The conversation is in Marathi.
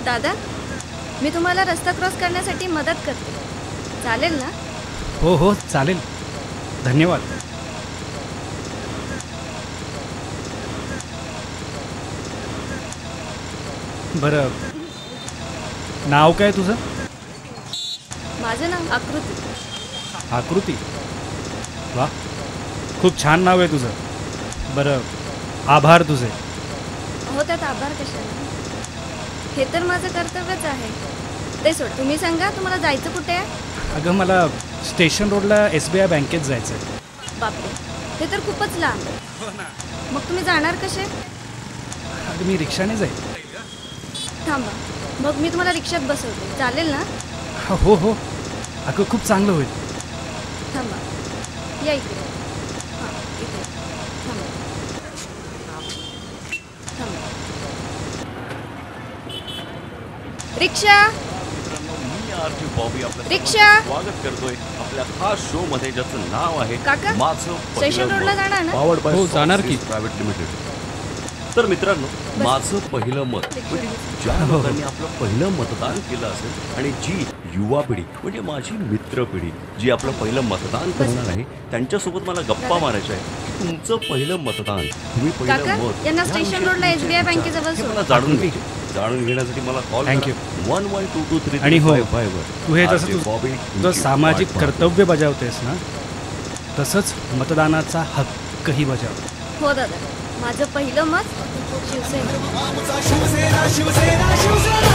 दादा, मी तुम्हाला रस्ता क्रॉस करण्यासाठी मदत करते, चालेल ना? हो हो चालेल, धन्यवाद. बरं, नाव काय तुझं? माझं नाव आकृती. आकृती? वा, खूप छान नाव आहे तुझं. बरं, आभार तुझे. हो, त्यात आभार कशाला? हे तर माझं कर्तव्यच आहे. ते सोड, तुम्ही सांगा तुम्हाला जायचं कुठे आहे? अगं मला स्टेशन रोडला SBI बँकेत जायचं आहे. बापरे, हे तर खूपच लांब आहे. मग तुम्ही जाणार कसे? अगं मी रिक्षाने जाईल. थांबा, मग मी तुम्हाला रिक्षात बसवते, चालेल ना? हो हो, अगं खूप चांगलं होईल. थांबा, या इकडे. हां, इथे थांबा. थांबा. रिक्षा, रिक्षा. स्वागत करतोय आपल्या खास शो मध्ये, ज्याचं नाव आहे काका, माझं स्टेशन रोडला जाणार ना? हो, जाणार की प्रायव्हेट लिमिटेड. तर मित्रांनो, माझं पहिलं मत म्हणजे ज्या लोकांनी आपलं पहिलं मतदान केलं असेल आणि जी युवा पिढी म्हणजे माझी मित्र पिढी जी आपलं पहिलं मतदान करणार आहे, त्यांच्यासोबत मला गप्पा मारायच्या आहे. तुमचं पहिलं मतदान, तुम्ही पहिलं मत यांना स्टेशन रोडला SBI बँकेजवळ सोड. मला जाणून घेण्यासाठी मला कॉल थँक्यू. 112223. आणि हो, तू हे जसं तुझं सामाजिक कर्तव्य बजावतेस ना, तसंच मतदानाचा हक्कही बजाव. हो दादा, माझं पहिलं मत शिवसेना. शिवसेना शिवसेना शिवसेना.